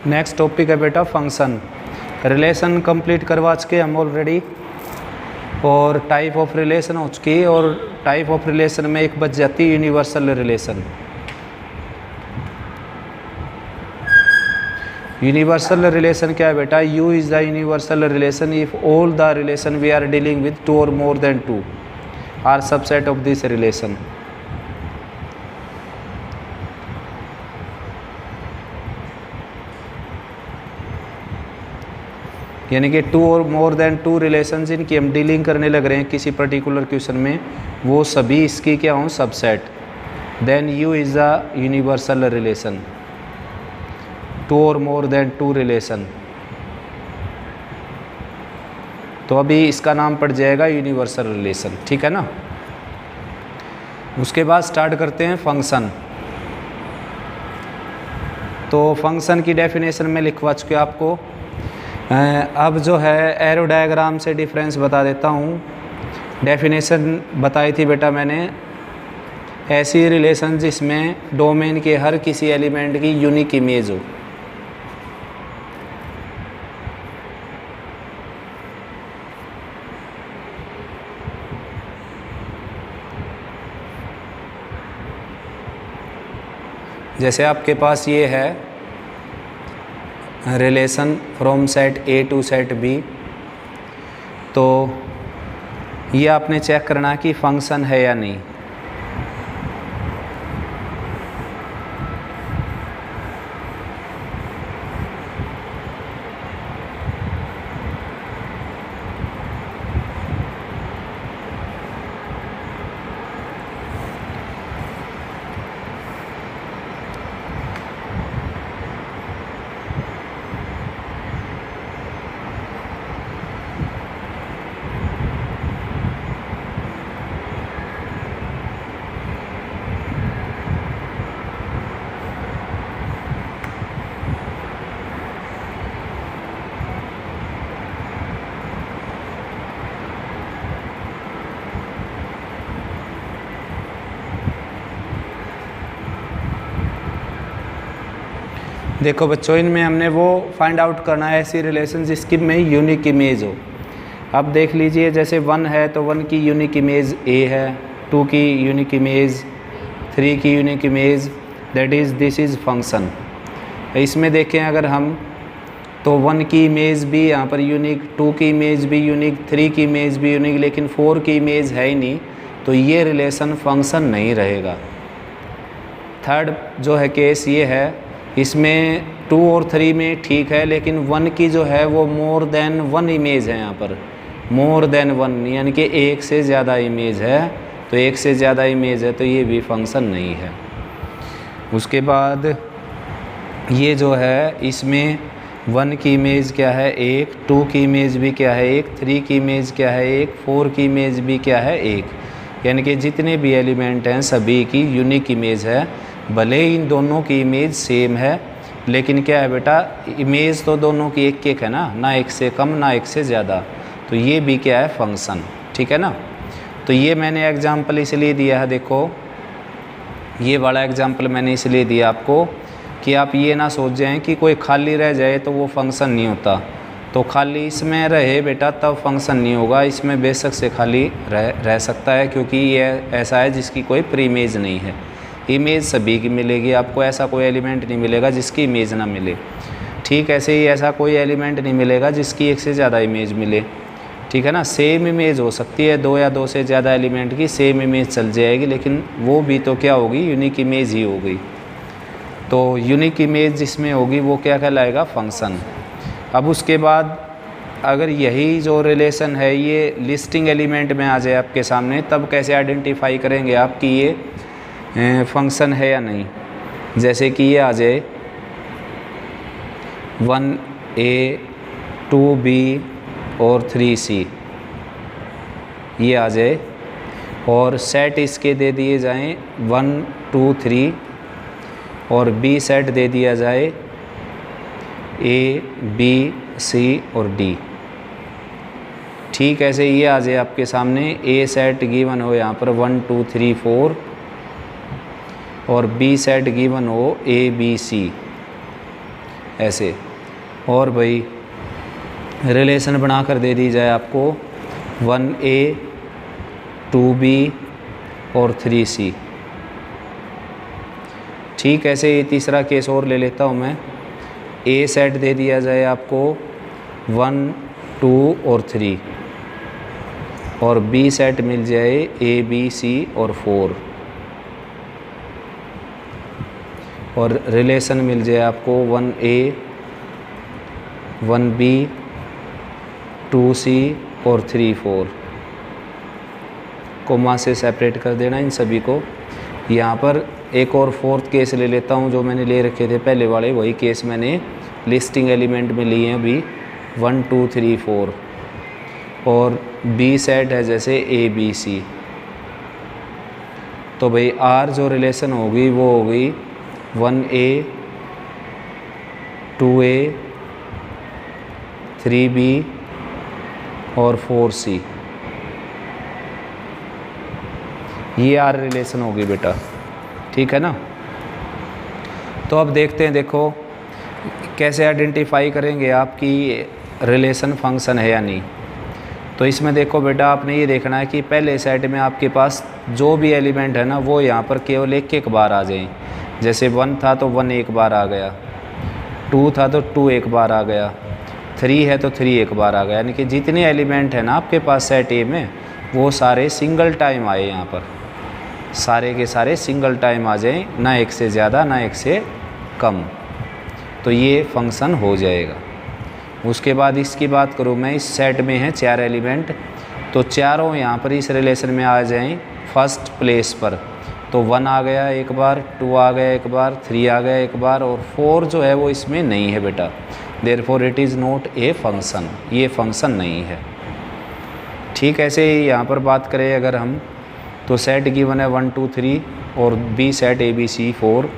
Next topic है बेटा function. Relation complete करवा चुके हम ऑलरेडी, और टाइप ऑफ रिलेशन हो चुकी है, और टाइप ऑफ रिलेशन में एक बच जाती है यूनिवर्सल रिलेशन। यूनिवर्सल रिलेशन क्या है बेटा? U is the universal relation if all the relation we are dealing with two और more than two are subset of this relation. यानी कि टू और मोर देन टू रिलेशन जिनकी हम dealing करने लग रहे हैं किसी पर्टिकुलर क्वेश्चन में, वो सभी इसकी क्या हों? Subset. Then you is the universal relation. Two और मोर देन टू रिलेशन, तो अभी इसका नाम पड़ जाएगा यूनिवर्सल रिलेशन। ठीक है ना। उसके बाद स्टार्ट करते हैं फंक्शन। तो फंक्शन की डेफिनेशन में लिखवा चुके आपको। अब जो है एरो डायग्राम से डिफरेंस बता देता हूँ। डेफिनेशन बताई थी बेटा मैंने, ऐसी रिलेशन जिसमें डोमेन के हर किसी एलिमेंट की यूनिक इमेज हो। जैसे आपके पास ये है relation from set A to set B, तो ये आपने चेक करना कि फंक्शन है या नहीं। देखो बच्चों, इनमें हमने वो फाइंड आउट करना है ऐसी रिलेशन जिसकी में यूनिक इमेज हो। अब देख लीजिए, जैसे 1 है तो 1 की यूनिक इमेज ए है, 2 की यूनिक इमेज, 3 की unique image, that is this is function. इसमें देखें अगर हम तो 1 की इमेज भी यहाँ पर यूनिक, 2 की इमेज भी यूनिक, 3 की इमेज भी यूनिक, लेकिन 4 की इमेज है ही नहीं, तो ये रिलेशन फंक्शन नहीं रहेगा। थर्ड जो है केस ये है, इसमें 2 और 3 में ठीक है, लेकिन 1 की जो है वो मोर देन 1 इमेज है। यहाँ पर मोर देन 1 यानी कि एक से ज़्यादा इमेज है, तो एक से ज़्यादा इमेज है तो ये भी फंक्शन नहीं है। उसके बाद ये जो है इसमें 1 की इमेज क्या है? 1, 2 की इमेज भी क्या है? 1, 3 की इमेज क्या है? 1, 4 की इमेज भी क्या है? 1। यानी कि जितने भी एलिमेंट हैं सभी की यूनिक इमेज है। भले ही इन दोनों की इमेज सेम है, लेकिन क्या है बेटा, इमेज तो दोनों की एक एक है ना एक से कम ना एक से ज़्यादा, तो ये भी क्या है? फंक्शन। ठीक है ना। तो ये मैंने एग्जांपल इसलिए दिया है, देखो ये वाला एग्जांपल मैंने इसलिए दिया आपको कि आप ये ना सोच जाएं कि कोई खाली रह जाए तो वो फंक्शन नहीं होता। तो खाली इसमें रहे बेटा तब फंक्शन नहीं होगा, इसमें बेशक से खाली रह सकता है, क्योंकि ये ऐसा है जिसकी कोई प्री इमेज नहीं है। इमेज सभी की मिलेगी आपको, ऐसा कोई एलिमेंट नहीं मिलेगा जिसकी इमेज ना मिले। ठीक ऐसे ही ऐसा कोई एलिमेंट नहीं मिलेगा जिसकी एक से ज़्यादा इमेज मिले। ठीक है ना। सेम इमेज हो सकती है, 2 या 2 से ज़्यादा एलिमेंट की सेम इमेज चल जाएगी, लेकिन वो भी तो क्या होगी? यूनिक इमेज ही होगी। तो यूनिक इमेज जिसमें होगी वो क्या कहलाएगा? फंक्शन। अब उसके बाद अगर यही जो रिलेशन है ये लिस्टिंग एलिमेंट में आ जाए आपके सामने, तब कैसे आइडेंटिफाई करेंगे आप कि ये फंक्शन है या नहीं? जैसे कि ये आ जाए 1A 2B और 3C, ये आ जाए, और सेट इसके दे दिए जाएं 1 2 3, और B सेट दे दिया जाए A B C और D। ठीक ऐसे ये आ जाए आपके सामने, A सेट गिवन हो यहाँ पर 1 2 3 4, और B सेट गिवन हो A B C। ऐसे। और भाई रिलेशन बना कर दे दी जाए आपको 1A 2B और 3C। ठीक, ऐसे ही तीसरा केस और ले लेता हूँ मैं। A सेट दे दिया जाए आपको 1 2 और 3 और B सेट मिल जाए A B C और 4 और रिलेशन मिल जाए आपको 1A 1B 2C और 3 4। कोमा से सेपरेट कर देना इन सभी को। यहाँ पर एक और फोर्थ केस ले लेता हूँ जो मैंने ले रखे थे पहले वाले, वही केस मैंने लिस्टिंग एलिमेंट में लिए हैं अभी 1 2 3 4 और B सेट है जैसे A B C। तो भाई R जो रिलेशन होगी वो होगी 1A 2A 3B और 4C। ये R रिलेशन होगी बेटा, ठीक है ना। तो अब देखते हैं, देखो कैसे आइडेंटिफाई करेंगे आपकी रिलेशन फंक्शन है या नहीं। तो इसमें देखो बेटा, आपने ये देखना है कि पहले सेट में आपके पास जो भी एलिमेंट है ना वो यहाँ पर केवल एक एक बार आ जाए। जैसे 1 था तो 1 एक बार आ गया, 2 था तो 2 एक बार आ गया, 3 है तो 3 एक बार आ गया। यानी कि जितने एलिमेंट हैं ना आपके पास सेट ए में वो सारे सिंगल टाइम आए, यहाँ पर सारे के सारे सिंगल टाइम आ जाएं, ना एक से ज़्यादा ना एक से कम। तो ये फंक्शन हो जाएगा। उसके बाद इसकी बात करूँ मैं, इस सेट में है 4 एलिमेंट, तो चारों यहाँ पर इस रिलेशन में आ जाएं फर्स्ट प्लेस पर। तो 1 आ गया एक बार, 2 आ गया एक बार, 3 आ गया एक बार और 4 जो है वो इसमें नहीं है बेटा। Therefore it is not a function, ये फंक्शन नहीं है। ठीक, ऐसे ही यहाँ पर बात करें अगर हम, तो सेट गिवन है 1 2 3 और B set A B C 4।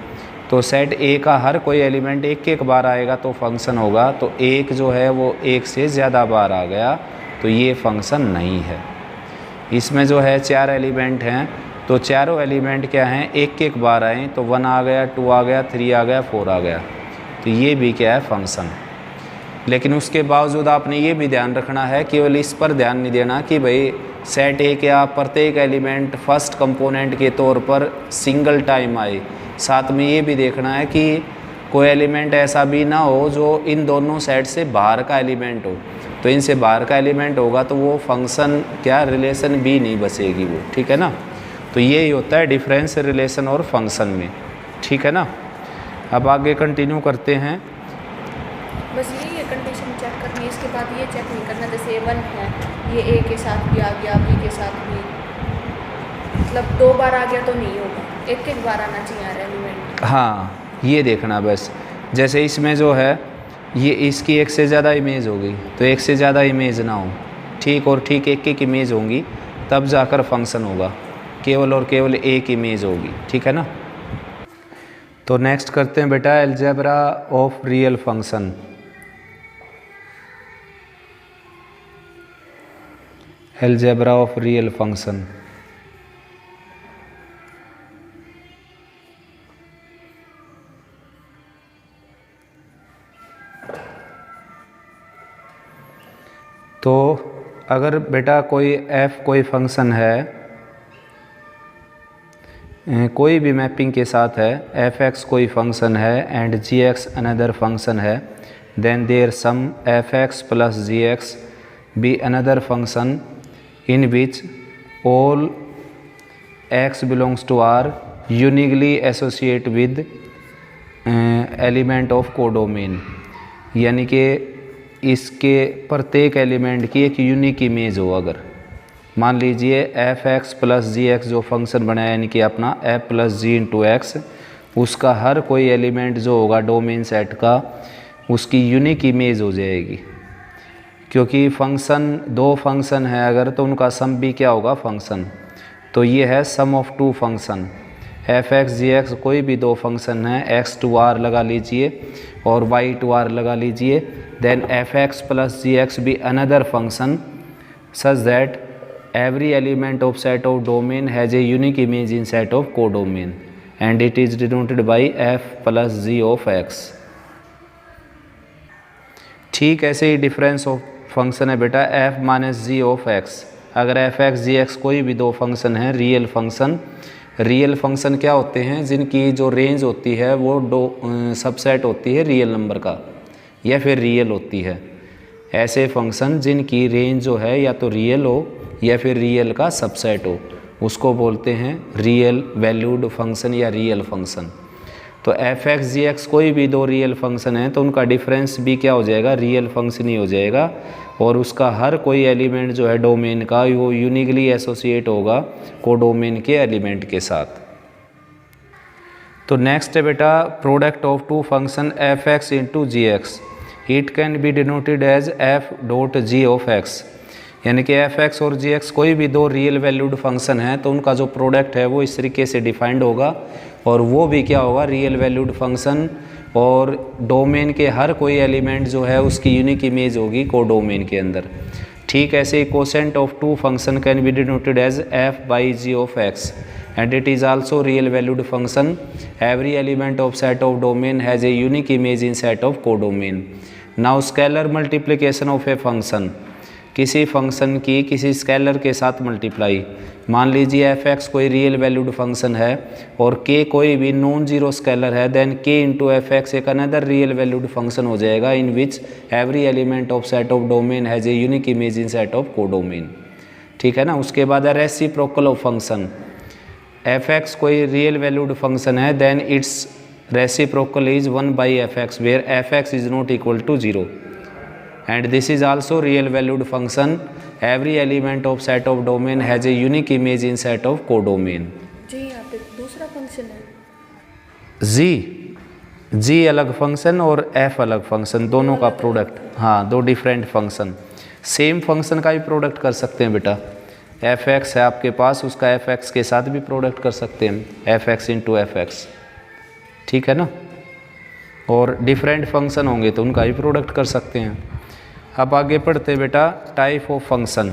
तो सेट A का हर कोई एलिमेंट एक एक बार आएगा तो फंक्शन होगा। तो एक जो है वो एक से ज़्यादा बार आ गया तो ये फंक्शन नहीं है। इसमें जो है 4 एलिमेंट हैं, तो चारों एलिमेंट क्या हैं, एक एक बार आए। तो 1 आ गया, 2 आ गया, 3 आ गया, 4 आ गया, तो ये भी क्या है, फंक्शन। लेकिन उसके बावजूद आपने ये भी ध्यान रखना है, केवल इस पर ध्यान नहीं देना कि भाई सेट ए के आप प्रत्येक एलिमेंट फर्स्ट कंपोनेंट के तौर पर सिंगल टाइम आए। साथ में ये भी देखना है कि कोई एलिमेंट ऐसा भी ना हो जो इन दोनों सेट से बाहर का एलिमेंट हो। तो इनसे बाहर का एलिमेंट होगा तो वो फंक्शन क्या, रिलेशन भी नहीं बसेगी वो, ठीक है ना। तो यही होता है डिफरेंस रिलेशन और फंक्शन में, ठीक है ना। अब आगे कंटिन्यू करते हैं। बस यही है, कंडीशन चेक करनी है, इसके बाद ये चेक नहीं करना जैसे 1 है ये A के साथ भी आ गया, B के साथ भी, मतलब 2 बार आ गया तो नहीं होगा, एक एक बार आना चाहिए यार एलिमेंट। हाँ, ये देखना बस। जैसे इसमें जो है ये इसकी एक से ज़्यादा इमेज होगी, तो एक से ज़्यादा इमेज ना हो, ठीक, और ठीक एक एक इमेज होंगी तब जाकर फंक्शन होगा। केवल और केवल एक इमेज होगी, ठीक है ना। तो नेक्स्ट करते हैं बेटा algebra of real function. Algebra of real function. तो अगर बेटा कोई f कोई फंक्शन है, कोई भी मैपिंग के साथ है, f(x) कोई फंक्शन है एंड g(x) अनदर फंक्शन है, then their sum f(x) plus g(x) be another function in which all x belongs to R uniquely associate with element of codomain। यानी कि इसके प्रत्येक एलिमेंट की एक यूनिक इमेज हो। अगर मान लीजिए f(x) प्लस g(x) जो फंक्शन बनाया, यानी कि अपना f plus g into x, उसका हर कोई एलिमेंट जो होगा डोमेन सेट का, उसकी यूनिक इमेज हो जाएगी। क्योंकि फंक्शन दो फंक्शन है अगर, तो उनका सम भी क्या होगा, फंक्शन। तो ये है सम of two function, f(x) g(x) कोई भी दो फंक्शन है, x टू r लगा लीजिए और y टू r लगा लीजिए। देन f(x) प्लस g(x) भी another function such that every element of set of domain has a unique image in set of codomain and it is denoted by f plus g of x। ठीक ऐसे ही difference of function है बेटा F minus G of X. अगर F X G X कोई भी दो function है real function क्या होते हैं, जिनकी जो रेंज होती है वो दो सबसेट होती है रियल नंबर का या फिर रियल होती है। ऐसे फंक्शन जिनकी रेंज जो है या तो रियल हो या फिर रियल का सबसेट हो, उसको बोलते हैं रियल वैल्यूड फंक्शन या रियल फंक्शन। तो एफ एक्स जी एक्स कोई भी दो रियल फंक्शन है तो उनका डिफरेंस भी क्या हो जाएगा, रियल फंक्शन ही हो जाएगा, और उसका हर कोई एलिमेंट जो है डोमेन का वो यूनिकली एसोसिएट होगा कोडोमेन के एलिमेंट के साथ। तो नेक्स्ट है बेटा product of two function F X into G X, it can be denoted as F dot G of X. यानी कि एफ एक्स और जी एक्स कोई भी दो रियल वैल्यूड फंक्शन है तो उनका जो प्रोडक्ट है वो इस तरीके से डिफाइंड होगा, और वो भी क्या होगा, रियल वैल्यूड फंक्शन, और डोमेन के हर कोई एलिमेंट जो है उसकी यूनिक इमेज होगी कोडोमेन के अंदर। ठीक ऐसे ही quotient of two function can be denoted as f by g of x and it is also real valued function. Every element of set of domain has a unique image in set of codomain. Now scalar multiplication of a function, किसी function की किसी scalar के साथ multiply, मान लीजिए f x कोई real valued function है और के कोई भी नॉन जीरो स्केलर है, then k into f x एक अनदर रियल वैल्यूड फंक्शन हो जाएगा in which every element of set of domain has a unique image in set of codomain. ठीक है ना। उसके बाद है reciprocal of function, F x कोई रियल वैल्यूड फंक्शन है, then it's reciprocal is 1 by F X where F X is not equal to 0, and this is also real valued function. Every element of set of domain has a unique image in set of codomain. जी यहाँ पे दूसरा function है जी अलग function और f अलग function, दोनों का product, हाँ दो डिफरेंट फंक्शन। सेम फंक्शन का भी प्रोडक्ट कर सकते हैं बेटा, एफ एक्स है आपके पास, उसका एफ एक्स के साथ भी प्रोडक्ट कर सकते हैं, F X into f x. ठीक है ना। और डिफरेंट फंक्शन होंगे तो उनका भी प्रोडक्ट कर सकते हैं। अब आगे पढ़ते बेटा टाइप ऑफ फंक्शन।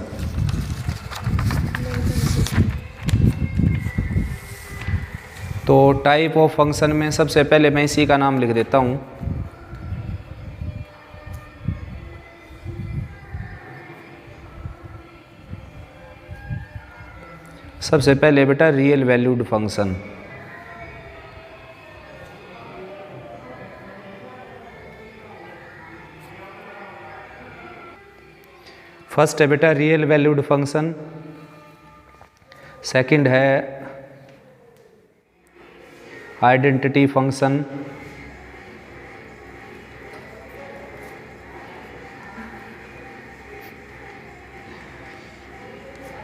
तो टाइप ऑफ फंक्शन में सबसे पहले मैं इसी का नाम लिख देता हूँ। सबसे पहले बेटा रियल वैल्यूड फंक्शन। फर्स्ट है बेटा रियल वैल्यूड फंक्शन, सेकंड है आइडेंटिटी फंक्शन,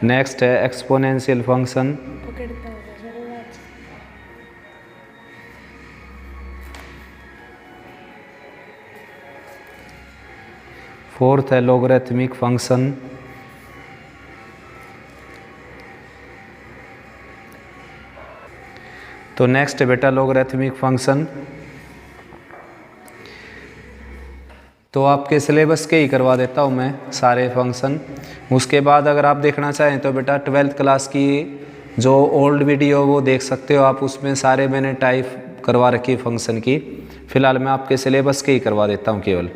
नेक्स्ट है एक्सपोनेंशियल फंक्शन, फोर्थ है लॉगरिथमिक फंक्शन, तो नेक्स्ट है बेटा लॉगरिथमिक फंक्शन। तो आपके सिलेबस के ही करवा देता हूँ मैं सारे फंक्शन। उसके बाद अगर आप देखना चाहें तो बेटा 12th क्लास की जो ओल्ड वीडियो वो देख सकते हो आप, उसमें सारे मैंने टाइप करवा रखी फंक्शन की। फ़िलहाल मैं आपके सिलेबस के ही करवा देता हूँ केवल।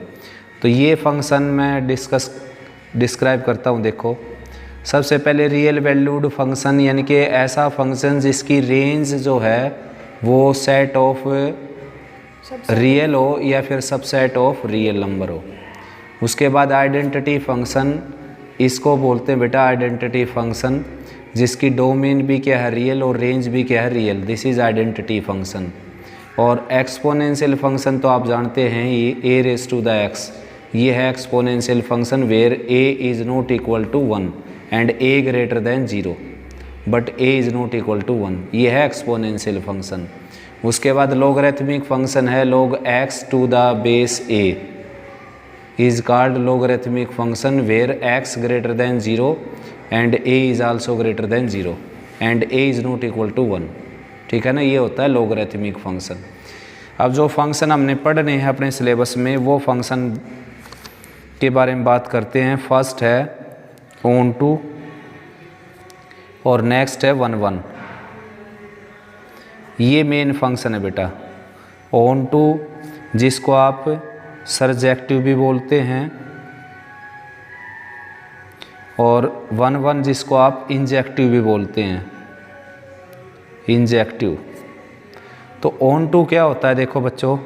तो ये फंक्शन मैं डिस्क्राइब करता हूँ। देखो सबसे पहले रियल वैल्यूड फंक्शन, यानी कि ऐसा फंक्शन जिसकी रेंज जो है वो सेट ऑफ रियल हो या फिर सबसेट ऑफ रियल नंबर हो। उसके बाद आइडेंटिटी फंक्शन, इसको बोलते हैं बेटा आइडेंटिटी फंक्शन जिसकी डोमेन भी क्या है रियल और रेंज भी क्या है real, this is identity function. और एक्सपोनेंशियल फंक्शन तो आप जानते हैं ये a raise to the x, ये है exponential function where a is not equal to 1 and a greater than 0 but a is not equal to 1, ये है एक्सपोनेंशियल फंक्शन। उसके बाद लॉगरिथमिक फंक्शन है log x to the base a is called logarithmic function where x greater than 0 and a is also greater than 0 and a is not equal to 1। ठीक है ना, ये होता है लॉगरिथमिक फंक्शन। अब जो फंक्शन हमने पढ़ने हैं अपने सिलेबस में वो फंक्शन के बारे में बात करते हैं। फर्स्ट है ऑन टू और नेक्स्ट है 1 1। ये मेन फंक्शन है बेटा ऑन टू, जिसको आप सरजेक्टिव भी बोलते हैं, और 1 जिसको आप इंजेक्टिव भी बोलते हैं, इंजेक्टिव। तो ऑन टू क्या होता है, देखो बच्चों,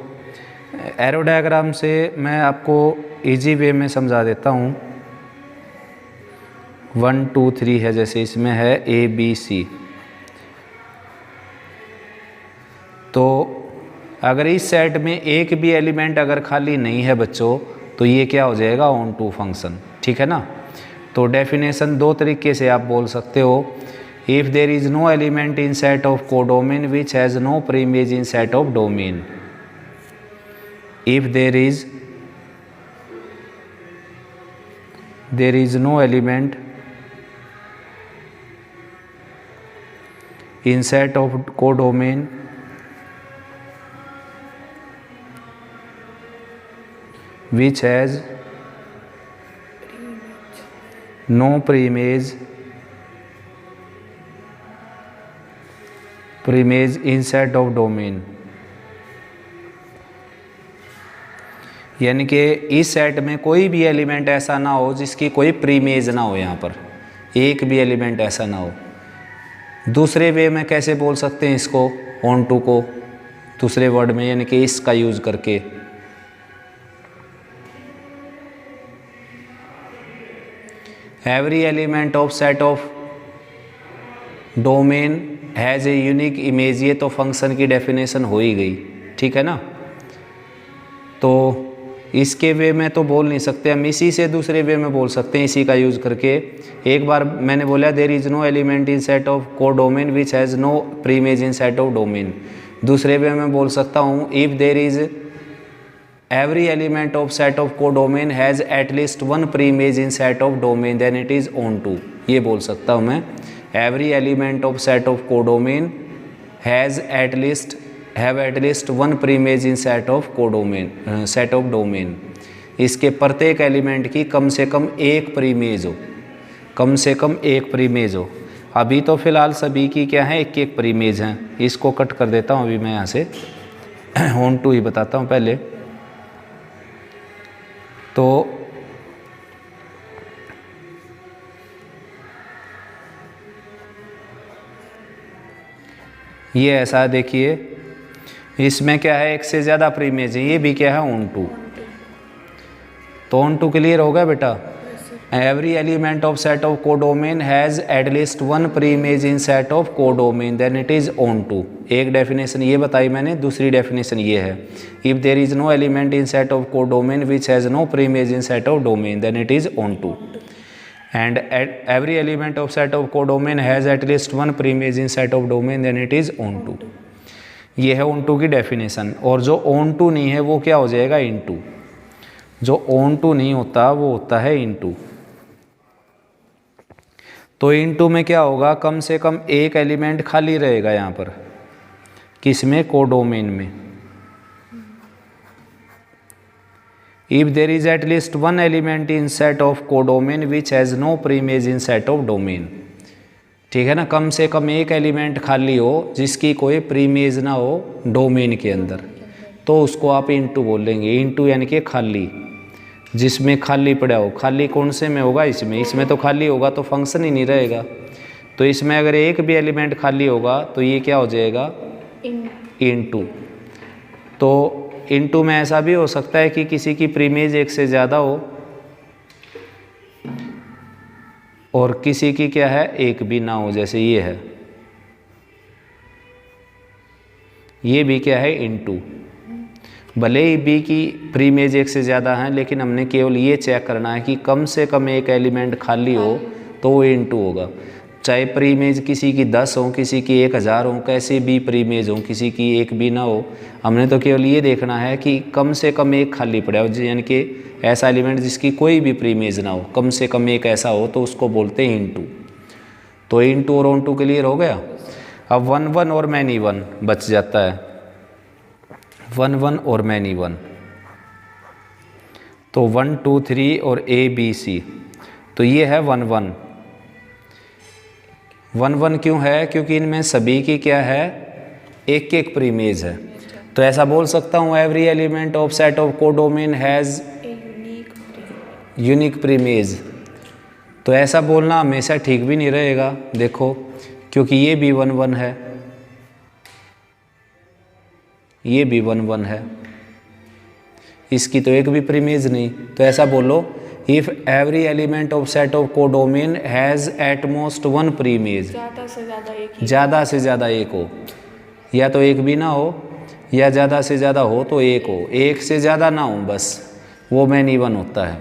एरो डायग्राम से मैं आपको इजी वे में समझा देता हूँ। 1 2 3 है, जैसे इसमें है A B C, तो अगर इस सेट में एक भी एलिमेंट अगर खाली नहीं है बच्चों, तो ये क्या हो जाएगा, ऑन टू फंक्शन, ठीक है ना। तो डेफिनेशन दो तरीके से आप बोल सकते हो। If there is no element in set of codomain which has no preimage in set of domain, if there is no element in set of codomain which has no preimage in set of domain, यानी कि इस set में कोई भी element ऐसा ना हो जिसकी कोई प्रीमेज ना हो, यहाँ पर एक भी एलिमेंट ऐसा ना हो। दूसरे वे में कैसे बोल सकते हैं इसको, ऑन टू को दूसरे वर्ड में, यानी कि इसका यूज करके, every element of set of domain has a unique image, ये तो फंक्शन की डेफिनेशन हो ही गई, ठीक है ना। तो इसके वे में तो बोल नहीं सकते हम, इसी से दूसरे वे में बोल सकते हैं, इसी का यूज़ करके। एक बार मैंने बोला there is no element in set of codomain which has no preimage in set of domain. दूसरे वे में बोल सकता हूँ if there is every element of set of codomain has at least 1 preimage in set of domain then it is onto, ये बोल सकता हूँ मैं। Every element of set of codomain has have at least 1 preimage in set of codomain, set of domain. इसके प्रत्येक element की कम से कम एक प्रीमेज हो, कम से कम एक प्रीमेज हो। अभी तो फिलहाल सभी की क्या है, एक एक प्रीमेज हैं। इसको कट कर देता हूँ अभी मैं यहाँ से, ऑन टू ही बताता हूँ पहले। तो ये ऐसा देखिए, इसमें क्या है, एक से ज़्यादा प्रीमेज है, ये भी क्या है, ऑन टू। तो ऑन टू क्लियर हो गया बेटा। Every element of set of codomain has at least 1 preimage in set of codomain then it is onto. एक डेफिनेशन ये बताई मैंने, दूसरी डेफिनेशन ये है, if there is no element in set of codomain which has no preimage in set of domain then it is onto. And every element of set of codomain has at least 1 preimage in set of domain then it is onto. ये है on to की definition. और जो on to नहीं है वो क्या हो जाएगा, इन टू। जो ऑन टू नहीं होता वो होता है इन टू। तो इन टू में क्या होगा, कम से कम एक एलिमेंट खाली रहेगा यहाँ पर, किसमें, कोडोमेन में। If there is at least 1 element in set of codomain which has no preimage in set of domain, ठीक है ना। कम से कम एक एलिमेंट खाली हो जिसकी कोई प्रीमेज ना हो डोमेन के अंदर, तो उसको आप इनटू बोलेंगे। इनटू यानी कि खाली, जिसमें खाली पड़ा हो। खाली कौन से में होगा, इसमें तो खाली होगा तो फंक्शन ही नहीं रहेगा। तो इसमें अगर एक भी एलिमेंट खाली होगा तो ये क्या हो जाएगा, इनटू। तो इनटू में ऐसा भी हो सकता है कि किसी की प्रीमेज एक से ज़्यादा हो और किसी की क्या है, एक भी ना हो, जैसे ये है, ये भी क्या है, इनटू। भले ही बी की प्रीमेज एक से ज़्यादा है, लेकिन हमने केवल ये चेक करना है कि कम से कम एक एलिमेंट खाली हो तो वो इनटू होगा। चाहे प्रीमेज किसी की 10 हो, किसी की 1000 हो, कैसे भी प्रीमेज हो, किसी की एक भी ना हो, हमने तो केवल ये देखना है कि कम से कम एक खाली पड़ा हो, यानी कि ऐसा एलिमेंट जिसकी कोई भी प्रीमेज ना हो, कम से कम एक ऐसा हो, तो उसको बोलते हैं इनटू। तो इनटू और ऑन टू क्लियर हो गया। अब 1 1 और मैनी 1 बच जाता है, 1 1 और मैनी 1। तो 1 2 3 और A B C, तो ये है 1 1। 1 1 क्यों है, क्योंकि इनमें सभी की क्या है, एक एक प्रीमेज है। तो ऐसा बोल सकता हूँ every element of set of codomain has a unique unique preimage. तो ऐसा बोलना हमेशा ठीक भी नहीं रहेगा, देखो, क्योंकि ये भी 1 1 है, ये भी 1 1 है, इसकी तो एक भी प्रीमेज नहीं। तो ऐसा बोलो if every element of set of codomain has at most 1 प्रीमेज, ज़्यादा से ज़्यादा एक ही। ज़्यादा से ज़्यादा एक हो, या तो एक भी ना हो या ज़्यादा से ज़्यादा हो तो एक हो, एक से ज़्यादा ना हो बस, वो मैनी वन होता है।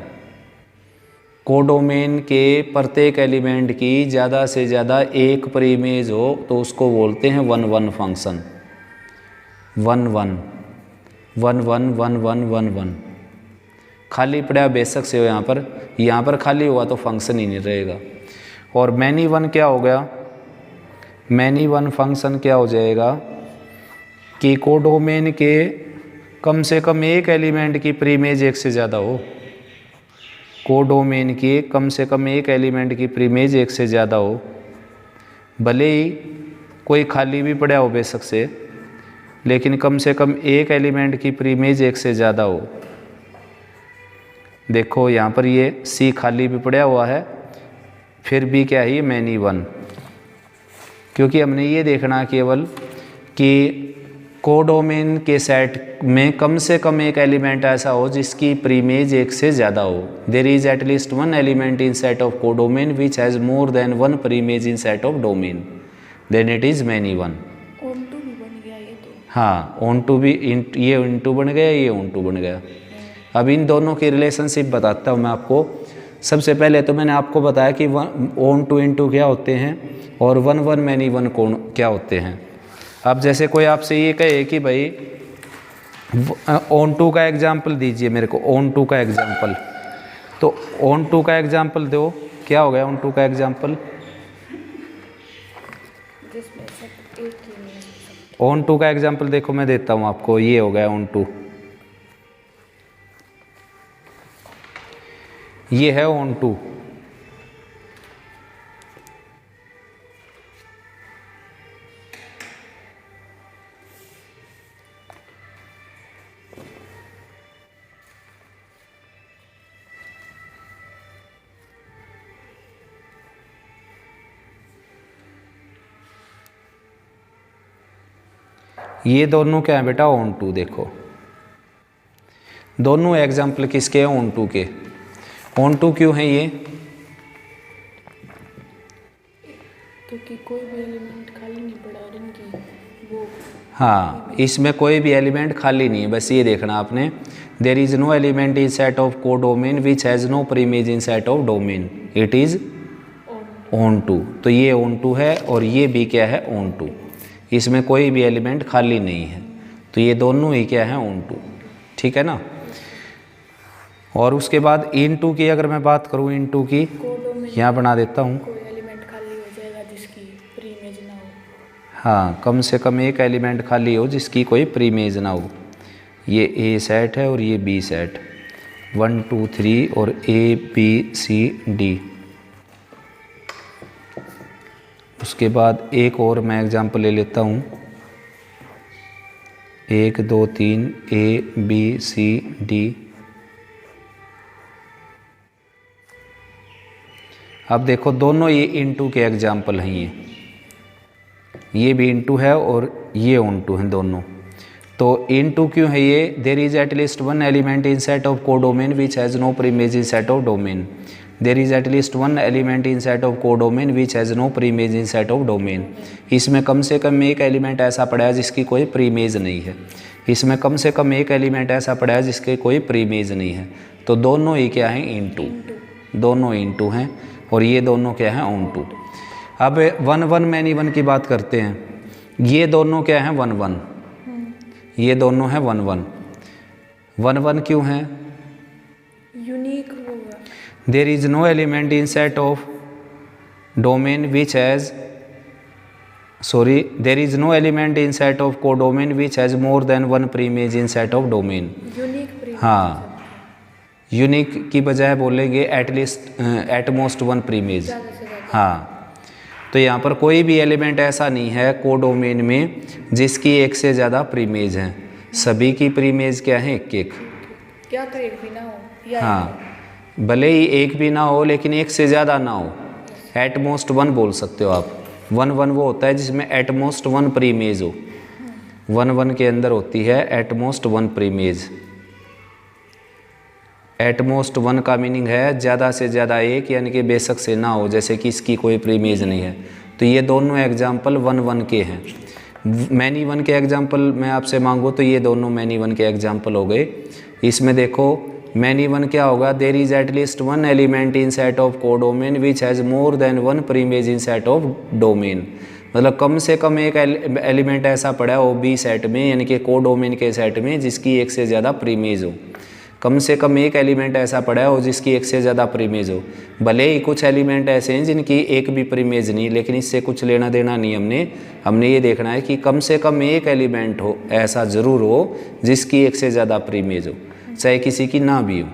कोडोमेन के प्रत्येक एलिमेंट की ज़्यादा से ज़्यादा एक प्रीमेज हो तो उसको बोलते हैं 1 1 फंक्शन। 1 1 1 1 1 1 1 1 खाली पड़ा बेशक से हो, यहाँ पर खाली हुआ तो फंक्शन ही नहीं रहेगा। और मैनी वन क्या हो गया, मैनी वन फंक्शन क्या हो जाएगा कि कोडोमेन के कम से कम एक एलिमेंट की प्रीमेज एक से ज़्यादा हो, कोडोमेन के कम से कम एक एलिमेंट की प्रीमेज एक से ज़्यादा हो, भले ही कोई खाली भी पड़ा हो बेशक से, लेकिन कम से कम एक एलिमेंट की प्रीमेज एक से ज़्यादा हो। देखो यहाँ पर ये सी खाली भी पड़ा हुआ है, फिर भी क्या है ये मैनी वन, क्योंकि हमने ये देखना केवल कि कोडोमेन के सेट में कम से कम एक एलिमेंट ऐसा हो जिसकी प्रीमेज एक से ज़्यादा हो। There is at least 1 element in set of codomain which has more than 1 preimage in set of domain, then it is many one. Onto भी बन गया ये तो। हाँ, ऑन टू भी, ये ऑन टू बन गया, ये ऑन टू बन गया। अब इन दोनों की रिलेशनशिप बताता हूँ मैं आपको। सबसे पहले तो मैंने आपको बताया कि ऑन टू इन टू क्या होते हैं और 1 1 मैनी वन कौन क्या होते हैं। अब जैसे कोई आपसे ये कहे कि भाई ऑन टू का एग्जाम्पल दीजिए मेरे को, ऑन टू का एग्जाम्पल, तो ऑन टू का एग्जाम्पल दो, क्या हो गया ऑन टू का एग्जाम्पल? जिसमें सब एक ही नहीं है। ऑन टू का एग्जाम्पल देखो मैं देता हूँ आपको, ये हो गया ऑन टू, ये है ऑन टू। ये दोनों क्या है बेटा ऑन टू, देखो दोनों एग्जाम्पल किसके हैं? ऑन टू के। ऑन टू क्यों है ये? क्योंकि कोई भी एलिमेंट खाली नहीं पड़ा और इनकी वो। हाँ, इसमें कोई भी एलिमेंट खाली नहीं है, बस ये देखना आपने। There is no element in set of codomain which has no preimage in set of domain, it is onto. तो ये ऑन टू है और ये भी क्या है? Onto. इसमें कोई भी एलिमेंट खाली नहीं है, तो ये दोनों ही क्या है? Onto. ठीक है ना। और उसके बाद इन टू की अगर मैं बात करूँ, इन टू की यहाँ बना देता हूँ। कोई एलिमेंट खाली हो जाएगा जिसकी प्रीमेज ना हो। हाँ, कम से कम एक एलिमेंट खाली हो जिसकी कोई प्रीमेज ना हो। ये ए सेट है और ये बी सेट, 1 2 3 और ए बी सी डी। उसके बाद एक और मैं एग्जांपल ले लेता हूँ, 1 2 3 ए बी सी डी। अब देखो दोनों ये इनटू के एग्जाम्पल हैं, ये भी इनटू है और ये ऑन टू हैं दोनों। तो इनटू क्यों है ये? There is at least 1 element in set of codomain which has no preimage in set of domain. There is at least 1 element in set of codomain which has no preimage in set of domain. इसमें कम से कम एक element ऐसा पड़ा है जिसकी कोई प्रीमेज नहीं है। इसमें कम से कम एक एलिमेंट ऐसा पड़ा है जिसके कोई प्रीमेज नहीं है। तो दोनों ही क्या हैं? इनटू। दोनों इनटू हैं और ये दोनों क्या हैं? Onto. अब 1 1 मैनी वन की बात करते हैं। ये दोनों क्या हैं? 1 1। ये दोनों हैं 1 1। 1 1 क्यों हैं? यूनिक होगा। There is no element in set of domain which has there is no element in set of codomain which has more than 1 preimage in set of domain. Unique preimage. हाँ, यूनिक की बजाय बोलेंगे at least at most 1 प्रीमेज। ज़्यादा से ज़्यादा। हाँ, तो यहाँ पर कोई भी एलिमेंट ऐसा नहीं है कोडोमेन में जिसकी एक से ज़्यादा प्रीमेज हैं। सभी की प्रीमेज क्या है, एक एक। क्या तो एक भी ना हो या हाँ, भले ही एक भी ना हो लेकिन एक से ज़्यादा ना हो, एट मोस्ट वन बोल सकते हो आप। वन वन वो होता है जिसमें एट मोस्ट वन प्रीमेज हो, वन वन के अंदर होती है at most one preimage. At most one का मीनिंग है ज़्यादा से ज़्यादा एक, यानी कि बेशक से ना हो, जैसे कि इसकी कोई प्रीमेज नहीं है। तो ये दोनों एग्जाम्पल वन वन के हैं। मैनी वन के एग्जाम्पल मैं आपसे मांगूँ तो ये दोनों मैनी वन के एग्जाम्पल हो गए। इसमें देखो मैनी वन क्या होगा, there is at least one element in set of codomain which has more than one preimage in set of domain. मतलब कम से कम एक एलिमेंट ऐसा पड़ा है ओ बी सेट में, यानी कि कोडोमेन के सेट में, जिसकी एक से ज़्यादा प्रीमेज हो। कम से कम एक एलिमेंट ऐसा पड़ा है और जिसकी एक से ज़्यादा प्रीमेज हो। भले ही कुछ एलिमेंट ऐसे हैं जिनकी एक भी प्रीमेज नहीं, लेकिन इससे कुछ लेना देना नहीं। हमने ये देखना है कि कम से कम एक एलिमेंट हो, ऐसा ज़रूर हो जिसकी एक से ज़्यादा प्रीमेज हो, चाहे किसी की ना भी हो।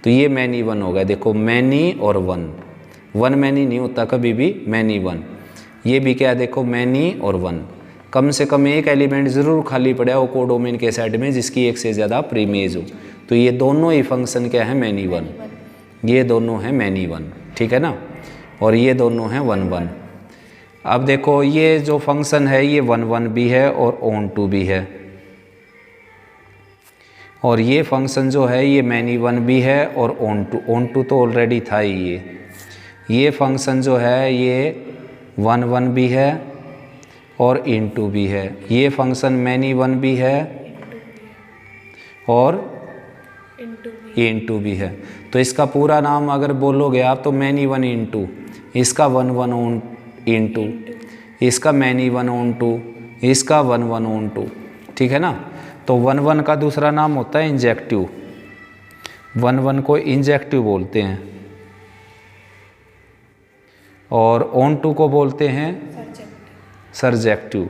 तो ये मैनी वन हो गया। देखो मैनी और वन, वन मैनी नहीं होता कभी भी, मैनी वन। ये भी क्या है, देखो मैनी और वन, कम से कम एक एलिमेंट ज़रूर खाली पड़ा है वो कोडोमेन के सेट में जिसकी एक से ज़्यादा प्रीमेज हो। तो ये दोनों ही फंक्शन क्या है, मैनी वन। ये दोनों हैं मैनी वन, ठीक है ना, और ये दोनों हैं वन वन। अब देखो ये जो फंक्शन है ये वन वन भी है और ऑन टू भी है, और ये फंक्शन जो है ये मैनी वन भी है और ऑन टू तो ऑलरेडी था ही। ये फंक्शन जो है ये वन वन भी है और इन टू भी है। ये फंक्शन मैनी वन भी है और इन टू भी है। तो इसका पूरा नाम अगर बोलोगे आप तो मैनी वन इन टू, इसका one one on into, इसका मैनी वन ऑन टू, इसका वन वन ऑन टू, ठीक है ना। तो वन वन का दूसरा नाम होता है इंजेक्टिव, वन वन को इंजेक्टिव बोलते हैं, और ऑन टू को बोलते हैं सरजेक्टिव,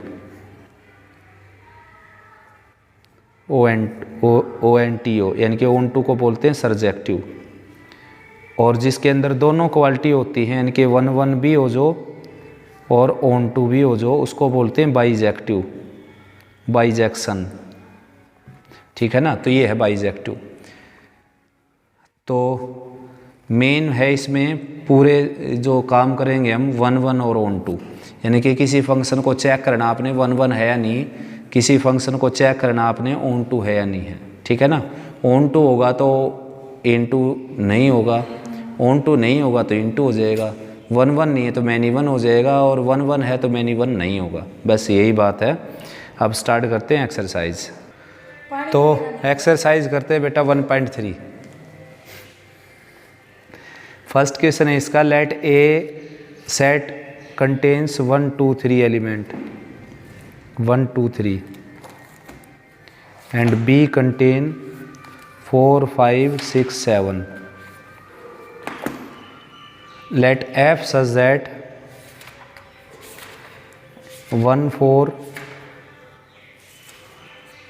ओ एन टी ओ, यानी कि ऑन टू को बोलते हैं सरजेक्टिव। और जिसके अंदर दोनों क्वालिटी होती हैं, यानी कि वन वन भी हो जो और ऑन टू भी हो जो, उसको बोलते हैं बाइजेक्टिव, बाइजेक्शन, ठीक है ना। तो ये है बाइजेक्टिव। तो मेन है इसमें पूरे जो काम करेंगे हम वन वन और ऑन टू, यानी कि किसी फंक्शन को चेक करना आपने वन वन है या नहीं, किसी फंक्शन को चेक करना आपने ऑन टू है या नहीं है, ठीक है ना। ऑन टू होगा तो इन टू नहीं होगा, ऑन टू नहीं होगा तो इन टू हो जाएगा, वन वन नहीं है तो मैनी वन हो जाएगा, और वन वन है तो मैनी वन नहीं होगा। बस यही बात है। अब स्टार्ट करते हैं एक्सरसाइज। तो एक्सरसाइज करते हैं बेटा 1.3। फर्स्ट क्वेश्चन है इसका, late A set contains 1 2 3 element, 1 2 3 and B contain 4 5 6 7. Let F such that 1 4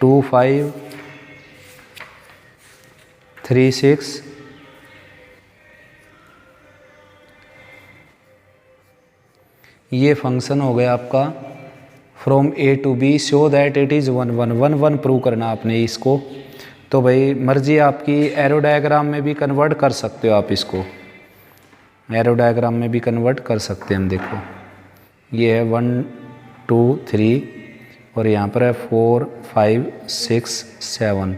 2 5 3 6 ये फंक्शन हो गया आपका from A to B, show that it is 1 1 1 1 prove करना आपने इसको। तो भाई मर्जी आपकी, एरो डायग्राम में भी कन्वर्ट कर सकते हो आप इसको, एरो डायग्राम में भी कन्वर्ट कर सकते हैं हम। देखो ये है 1 2 3 और यहाँ पर है 4 5 6 7।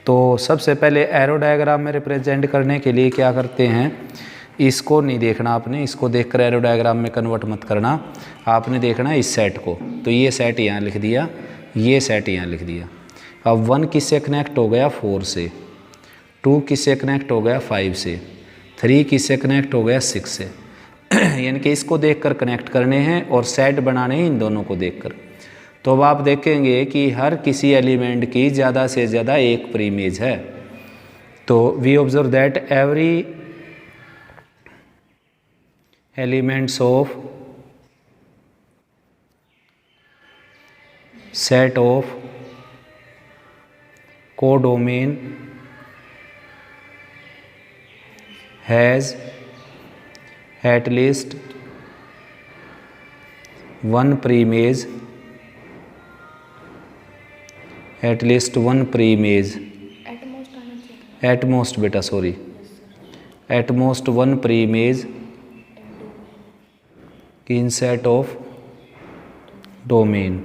तो सबसे पहले एरो डायग्राम में रिप्रेजेंट करने के लिए क्या करते हैं, इसको नहीं देखना आपने, इसको देखकर एरो डायग्राम में कन्वर्ट मत करना, आपने देखना इस सेट को। तो ये सेट यहाँ लिख दिया, ये सेट यहाँ लिख दिया। अब 1 किससे कनेक्ट हो गया 4 से, 2 किससे कनेक्ट हो गया 5 से, 3 किससे कनेक्ट हो गया 6 से। यानी कि इसको देखकर कनेक्ट करने हैं और सेट बनाने हैं इन दोनों को देखकर। तो अब आप देखेंगे कि हर किसी एलिमेंट की ज़्यादा से ज़्यादा एक प्रीमेज है। तो we observe that every elements of set of codomain has at least one preimage at least one pre image, at most आना चाहिए। एट मोस्ट बेटा sorry, at most one pre image in set of domain,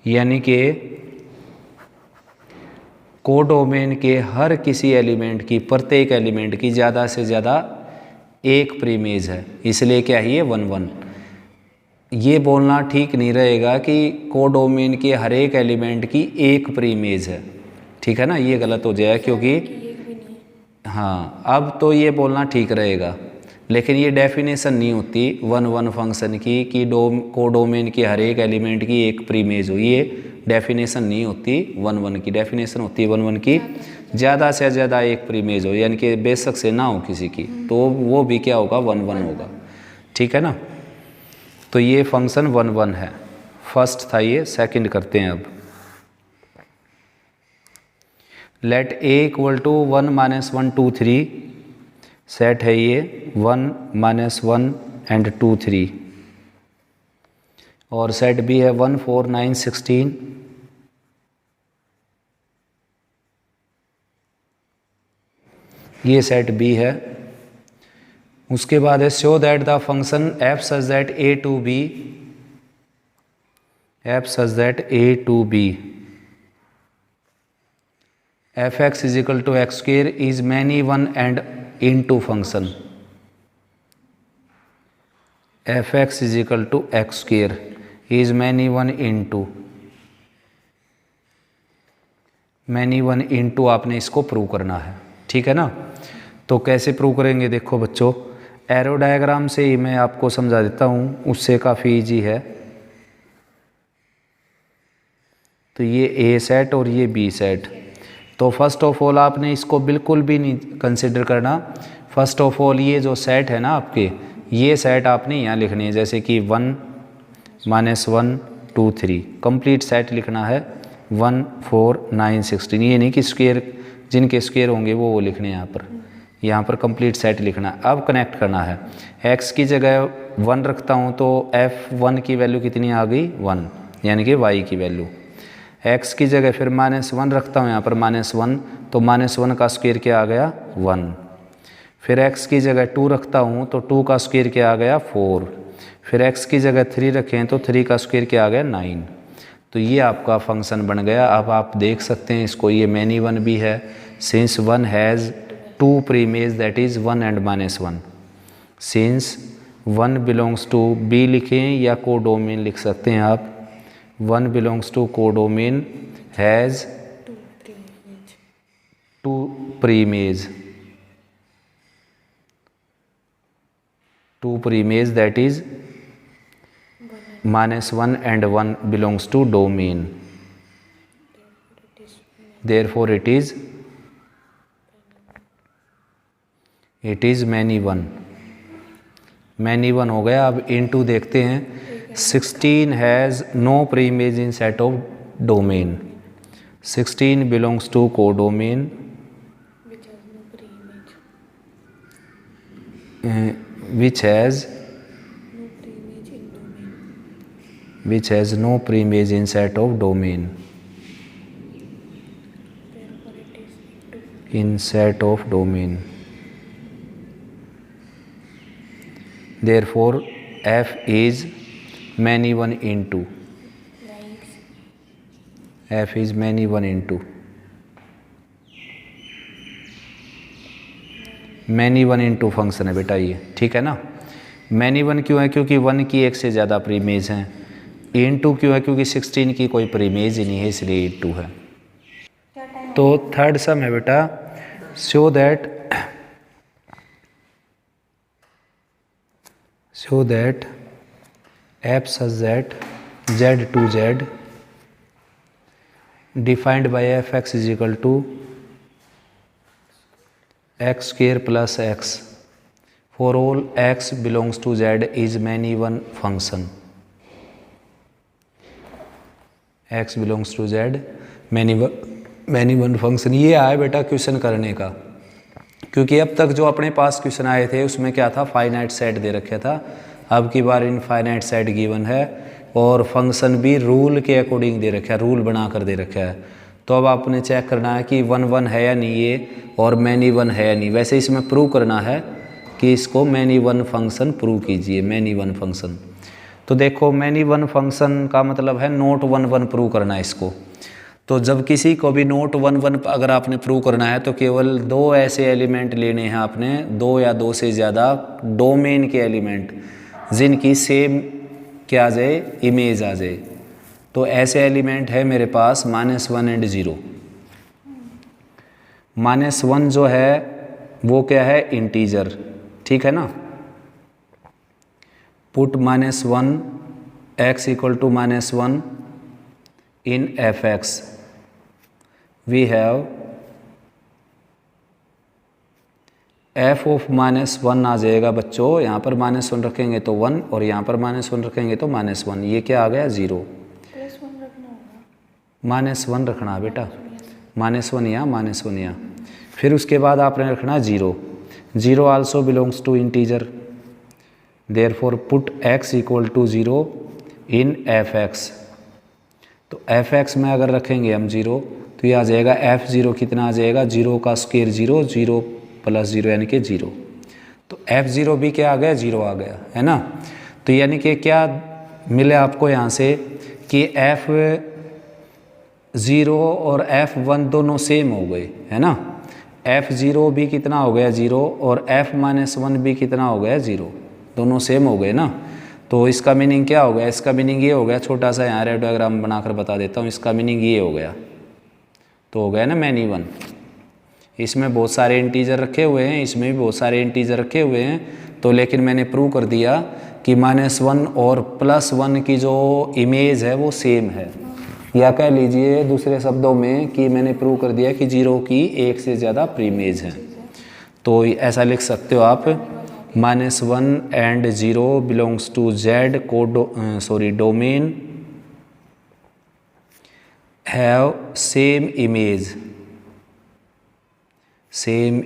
यानी कि codomain के हर किसी element की, प्रत्येक element की ज़्यादा से ज़्यादा एक प्रीमेज है, इसलिए क्या है ये 1 1। ये बोलना ठीक नहीं रहेगा कि कोडोमेन के हर एक एलिमेंट की एक प्रीमेज है, ठीक है ना, ये गलत हो जाएगा क्योंकि हाँ, अब तो ये बोलना ठीक रहेगा, लेकिन ये डेफिनेशन नहीं होती 1 1 फंक्शन की कि कोडोमेन के हर एक एलिमेंट की एक प्रीमेज हो, ये डेफिनेशन नहीं होती 1 1 की, डेफिनेशन होती है 1 1 की ज़्यादा से ज़्यादा एक प्रीमेज हो, यानी कि बेशक से ना हो किसी की, तो वो भी क्या होगा 1 1 होगा, ठीक है ना। तो ये फंक्शन 1 1 है, फर्स्ट था ये, सेकंड करते हैं अब। Let A equal to 1 -1 2 3, set है ये 1 -1 एंड 2 3, और सेट बी है 1 4 9 16, ये सेट बी है। उसके बाद है show that the function F such that A to B, F such that A to B F X is equal to X square is many one and into function, F X is equal to X square is many one into, many one into आपने इसको prove करना है, ठीक है ना। तो कैसे prove करेंगे, देखो बच्चों, एरो डायग्राम से ही मैं आपको समझा देता हूँ, उससे काफ़ी इजी है। तो ये ए सेट और ये बी सेट, तो फर्स्ट ऑफ ऑल आपने इसको बिल्कुल भी नहीं कंसिडर करना। फर्स्ट ऑफ ऑल ये जो सेट है ना आपके, ये सेट आपने यहाँ लिखने हैं, जैसे कि 1 -1 2 3, कंप्लीट सेट लिखना है 1 4 9 16, ये नहीं कि स्क्वायर, जिनके स्क्वायर होंगे वो लिखने हैं यहाँ पर कंप्लीट सेट लिखना है। अब कनेक्ट करना है, x की जगह 1 रखता हूँ तो f1 की वैल्यू कितनी आ गई 1, यानी कि y की वैल्यू। x की जगह फिर -1 रखता हूँ यहाँ पर -1, तो -1 का स्क्वायर क्या आ गया 1। फिर x की जगह 2 रखता हूँ तो 2 का स्क्वायर क्या आ गया 4। फिर x की जगह 3 रखें तो 3 का स्क्वायर क्या आ गया 9। तो ये आपका फंक्शन बन गया। अब आप देख सकते हैं इसको, ये मैनी वन भी है, since 1 has 2 preimage that is 1 and -1, since 1 belongs to B लिखें या कोडोमेन लिख सकते हैं आप, 1 belongs to codomain has 2 preimage, 2 preimage that is -1 and 1 belongs to domain, therefore it is many one, many one हो गया। अब इनटू देखते हैं, 16 has no preimage in set of domain, 16 belongs to codomain which has no preimage in set of domain, in set of domain, therefore f is many one into, f is many one into, many one into function है बेटा ये, ठीक है ना। Many one क्यों है, क्योंकि 1 की एक से ज़्यादा प्रीमेज हैं। इंटू क्यों है, क्योंकि 16 की कोई प्रीमेज ही नहीं है, इसलिए इंटू है। तो थर्ड सम है बेटा, show that F such that z to z defined by F X is equal to X square plus X for all x belongs to z is many one function, x belongs to z many one function. ये आया बेटा question करने का, क्योंकि अब तक जो अपने पास क्वेश्चन आए थे उसमें क्या था, फाइनाइट सेट दे रखा था। अब की बार इनफाइनाइट सेट गिवन है, और फंक्शन भी रूल के अकॉर्डिंग दे रखा है, रूल बना कर दे रखा है। तो अब आपने चेक करना है कि 1 1 है या नहीं ये, और मैनी 1 है या नहीं। वैसे इसमें प्रूव करना है कि इसको मैनी 1 फंक्शन प्रूव कीजिए, मैनी 1 फंक्शन। तो देखो मैनी 1 फंक्शन का मतलब है नोट 1 1 प्रूव करना है इसको। तो जब किसी को भी नोट 1 1 अगर आपने प्रूव करना है तो केवल 2 ऐसे एलिमेंट लेने हैं आपने, 2 या 2 से ज़्यादा डोमेन के एलिमेंट जिनकी सेम क्या आ जाए, इमेज आ जाए। तो ऐसे एलिमेंट है मेरे पास -1 एंड 0। -1 जो है वो क्या है, इंटीजर, ठीक है ना। Put -1 x equal to -1 in fx, we have f of -1 आ जाएगा बच्चों। यहाँ पर -1 रखेंगे तो 1 और यहाँ पर -1 रखेंगे तो -1। ये क्या आ गया, 0। -1 रखना बेटा, -1 यहाँ, -1 यहाँ। फिर उसके बाद आपने रखना 0। 0 also belongs to integer, therefore put x equal to 0 in fx। तो fx में अगर रखेंगे हम 0 तो ये आ जाएगा f0 कितना आ जाएगा, 0 का स्क्वायर 0, 0 प्लस 0 यानी कि 0। तो f0 भी क्या आ गया, 0 आ गया, है ना। तो यानी कि क्या मिले आपको यहाँ से कि f0 और f1 दोनों सेम हो गए, है ना। f0 भी कितना हो गया, 0, और f-1 भी कितना हो गया, 0, दोनों सेम हो गए ना। तो इसका मीनिंग क्या हो गया, इसका मीनिंग ये हो गया, छोटा सा यहाँ रेड डायग्राम बनाकर बता देता हूँ। इसका मीनिंग ये हो गया, तो हो गया ना मैनी 1। इसमें बहुत सारे इंटीजर रखे हुए हैं, इसमें भी बहुत सारे इंटीजर रखे हुए हैं। तो लेकिन मैंने प्रूव कर दिया कि -1 और +1 की जो इमेज है वो सेम है, या कह लीजिए दूसरे शब्दों में कि मैंने प्रूव कर दिया कि 0 की 1 से ज़्यादा प्रीमेज है। तो ऐसा लिख सकते हो आप, -1 and 0 belongs to Z domain have same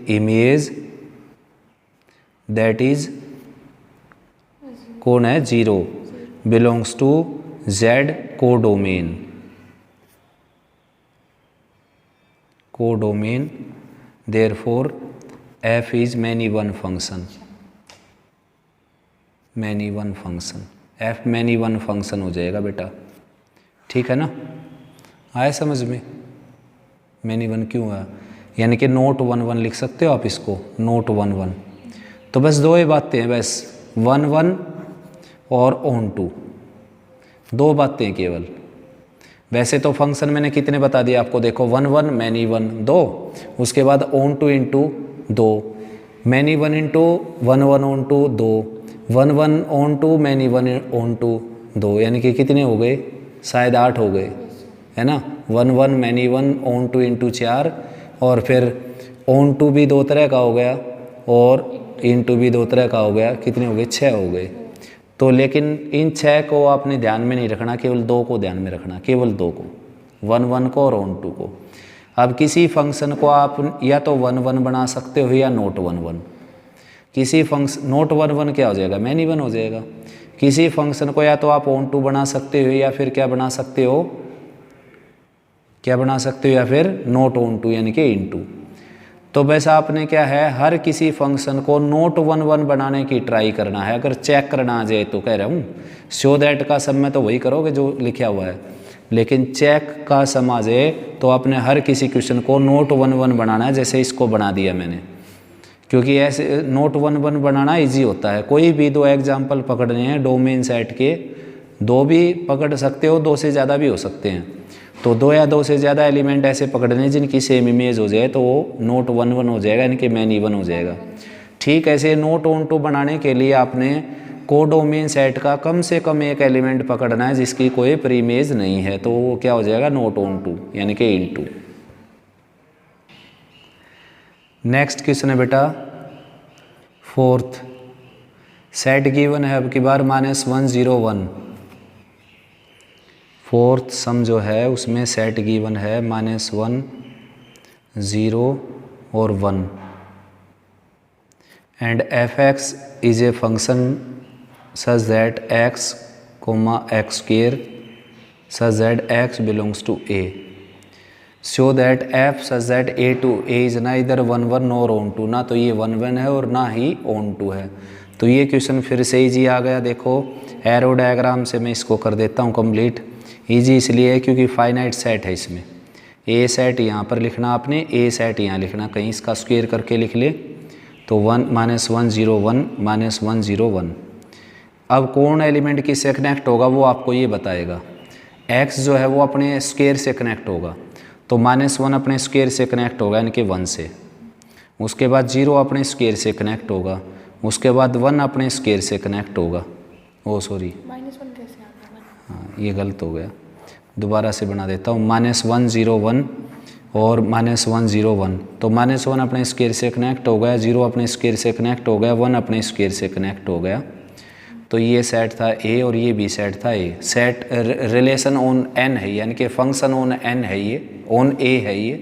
image that is कौन है, 0 belongs to Z codomain, therefore f is many 1 function, many 1 function, f many 1 function हो जाएगा बेटा, ठीक है ना। आए समझ में, मैनी 1 क्यों है, यानी कि नोट 1 1 लिख सकते हो आप इसको, नोट 1 1। तो बस 2 ही बातें हैं, बस 1 1 और ऑन टू, 2 बातें केवल। वैसे तो फंक्शन मैंने कितने बता दिए आपको, देखो 1 1 मैनी 1 2, उसके बाद onto into 2, many 1 into 1 1 onto 2, 1 1 onto many 1 onto 2, यानी कि कितने हो गए, शायद 8 हो गए, है ना। 1 1 मैनी 1 ऑन टू इंटू 4, और फिर ऑन टू भी 2 तरह का हो गया और इंटू भी 2 तरह का हो गया, कितने हो गए, 6 हो गए। तो लेकिन इन 6 को आपने ध्यान में नहीं रखना, केवल 2 को ध्यान में रखना, केवल 2 को, 1 1 को और ऑन टू को। अब किसी फंक्शन को आप या तो 1 1 बना सकते हो या नोट 1 1। किसी फंक्शन नोट 1 1 क्या हो जाएगा, मैनी 1 हो जाएगा। किसी फंक्शन को या तो आप ऑन टू बना सकते हो या फिर क्या बना सकते हो, क्या बना सकते हो, या फिर नोट ऑन टू यानी कि इनटू। तो बस आपने क्या है, हर किसी फंक्शन को नोट 1 1 बनाने की ट्राई करना है। अगर चेक करना आ जाए तो कह रहा हूँ, शो दैट का सम में तो वही करोगे जो लिखा हुआ है, लेकिन चेक का सम आ जाए तो आपने हर किसी क्वेश्चन को नोट 1 1 बनाना है, जैसे इसको बना दिया मैंने। क्योंकि ऐसे नोट 1 1 बनाना इजी होता है। कोई भी 2 एग्जाम्पल पकड़ने हैं डोमेन सेट के, 2 भी पकड़ सकते हो, 2 से ज़्यादा भी हो सकते हैं। तो 2 या 2 से ज़्यादा एलिमेंट ऐसे पकड़ने जिनकी सेम इमेज हो जाए तो वो नोट 1 1 हो जाएगा, यानी कि मैनी 1 हो जाएगा। ठीक ऐसे नोट ऑन टू बनाने के लिए आपने कोडोमेन सेट का कम से कम एक एलिमेंट पकड़ना है जिसकी कोई प्रीमेज नहीं है, तो वो क्या हो जाएगा, नोट ऑन टू यानी कि इनटू। नेक्स्ट क्वेश्चन है बेटा 4th, सेट गिवन है अब की बार -1 0 1। 4th सम जो है उसमें सेट गिवन है -1 0 और 1 and f(x) is a function such that x, comma x square such that x belongs to A. Show that f such that A to A is neither 1 1 nor on 2, ना तो ये 1 1 है और ना ही on 2 है। तो ये क्वेश्चन फिर से इजी आ गया। देखो एरो डायग्राम से मैं इसको कर देता हूँ कंप्लीट। इजी इसलिए है क्योंकि फाइनाइट सेट है इसमें। ए सेट यहाँ पर लिखना आपने, ए सेट यहाँ लिखना, कहीं इसका स्क्वायर करके लिख ले तो 1 -1 0 1 -1 0 1। अब कौन एलिमेंट किससे कनेक्ट होगा वो आपको ये बताएगा। x जो है वो अपने स्क्वायर से कनेक्ट होगा, तो -1 अपने स्क्वायर से कनेक्ट होगा यानी कि 1 से। उसके बाद 0 अपने स्क्वायर से कनेक्ट होगा, उसके बाद 1 अपने स्क्वायर से कनेक्ट होगा। ओ सॉरी, -1 कैसे आ गया? हाँ ये गलत हो गया, दोबारा से बना देता हूँ। -1 0 1 और -1 0 1, तो -1 अपने स्क्वायर से कनेक्ट हो गया, 0 अपने स्क्वायर से कनेक्ट हो गया, 1 अपने स्क्वायर से कनेक्ट हो गया। तो ये सेट था ए और ये भी सेट था ए। सेट रिलेशन ऑन एन है यानी कि फंक्शन ऑन एन है, ये ऑन ए है ये।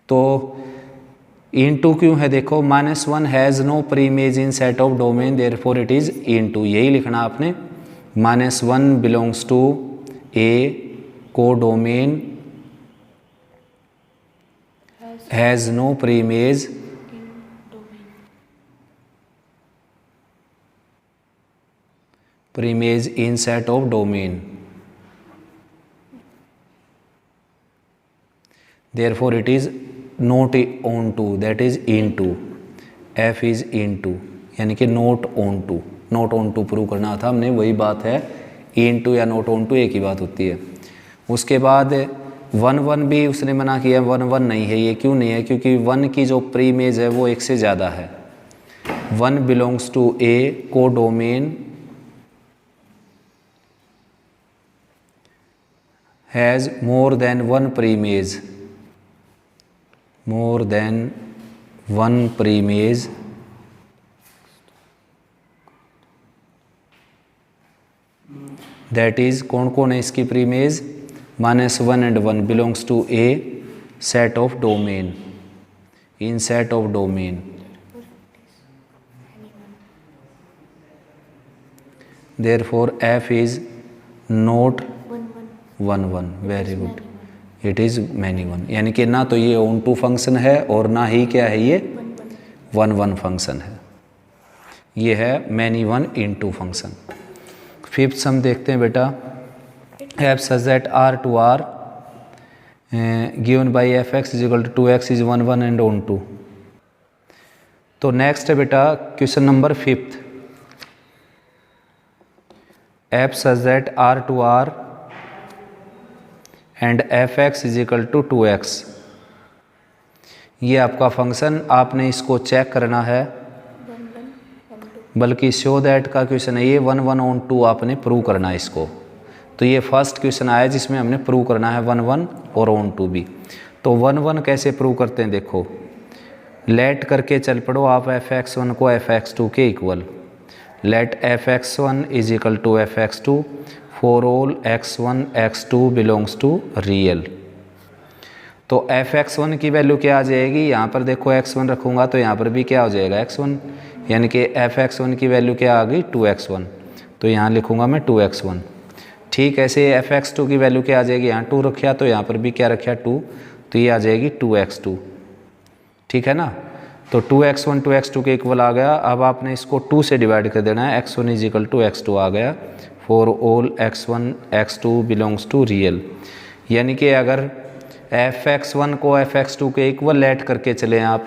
तो इनटू क्यों है देखो, -1 has no preimage in set of domain therefore it is into, यही लिखना आपने। -1 belongs to a codomain has no preimage preimage in set of domain therefore it is not on to, that is into, f is into यानी कि not on to, not on to prove करना था हमने, वही बात है। into या not on to एक ही बात होती है। उसके बाद 1 1 भी उसने मना किया, 1 1 नहीं है। ये क्यों नहीं है? क्योंकि 1 की जो प्रीमेज है वो एक से ज़्यादा है। 1 बिलोंग्स टू ए को domain has more than one preimage, more than one preimage that is कौन कौन है इसकी प्रीमेज? -1 and 1 belongs to a set of domain, in set of domain therefore f is not 1 1, very good, it is many one. यानी कि ना तो ये on to function है और ना ही क्या है ये 1 1 फंक्शन है, ये है many one into function. Fifth sum देखते हैं बेटा। F such that R to R given by fx = 2x is 1 1 and onto. तो नेक्स्ट है बेटा question number 5th। F such that R to R and fx = 2x। ये आपका function, आपने इसको चेक करना है, बल्कि शो दैट का क्वेश्चन है ये। 1 1 ऑन 2 आपने प्रूव करना है इसको। तो ये फर्स्ट क्वेश्चन आया जिसमें हमने प्रूव करना है 1 1 और ऑन 2 भी। तो 1 1 कैसे प्रूव करते हैं देखो, लेट करके चल पड़ो आप fx1 को fx2 के equal. Let fx1 = fx2 for all x1 x2 belongs to real. तो fx1 की वैल्यू क्या आ जाएगी, यहाँ पर देखो x1 रखूँगा तो यहाँ पर भी क्या हो जाएगा x1, यानी कि fx1 की वैल्यू क्या आ गई 2x1, तो यहाँ लिखूँगा मैं 2x1। ठीक ऐसे fx2 की वैल्यू क्या आ जाएगी, यहाँ 2 रखा तो यहाँ पर भी क्या रखा 2, तो ये आ जाएगी 2x2। ठीक है ना, तो 2x1 2x2 के इक्वल आ गया। अब आपने इसको 2 से डिवाइड कर देना है, x1 = x2 आ गया। For all x1 x2 belongs to real. यानी कि अगर fx1 को fx2 के इक्वल लेट करके चले आप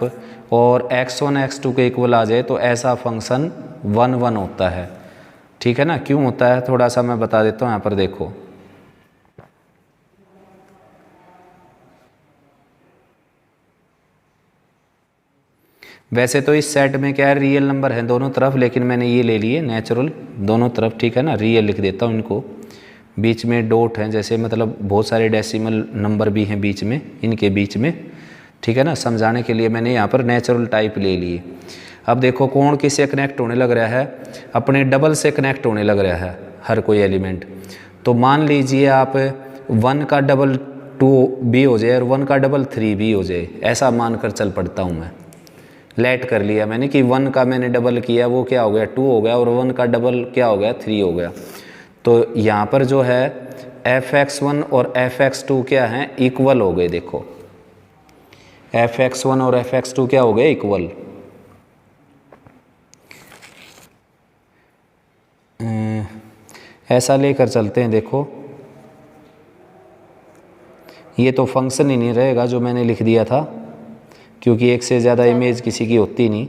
और x1 x2 के इक्वल आ जाए तो ऐसा फंक्शन 1 1 होता है। ठीक है ना, क्यों होता है थोड़ा सा मैं बता देता हूँ। यहाँ पर देखो वैसे तो इस सेट में क्या है, रियल नंबर है दोनों तरफ, लेकिन मैंने ये ले लिए नेचुरल दोनों तरफ। ठीक है ना, रियल लिख देता हूँ इनको, बीच में डॉट है, जैसे मतलब बहुत सारे डेसिमल नंबर भी हैं बीच में, इनके बीच में। ठीक है ना, समझाने के लिए मैंने यहाँ पर नेचुरल टाइप ले लिए। अब देखो कौन किससे कनेक्ट होने लग रहा है, अपने डबल से कनेक्ट होने लग रहा है हर कोई एलिमेंट। तो मान लीजिए आप 1 का डबल 2 भी हो जाए और 1 का डबल 3 भी हो जाए, ऐसा मानकर चल पड़ता हूँ मैं। लेट कर लिया मैंने कि 1 का मैंने डबल किया वो क्या हो गया 2 हो गया, और 1 का डबल क्या हो गया 3 हो गया। तो यहाँ पर जो है fx1 और fx2 क्या हैं, इक्वल हो गए। देखो fx1 और fx2 क्या हो गए, इक्वल। ऐसा लेकर चलते हैं। देखो ये तो फंक्शन ही नहीं रहेगा जो मैंने लिख दिया था, क्योंकि एक से ज़्यादा इमेज किसी की होती नहीं,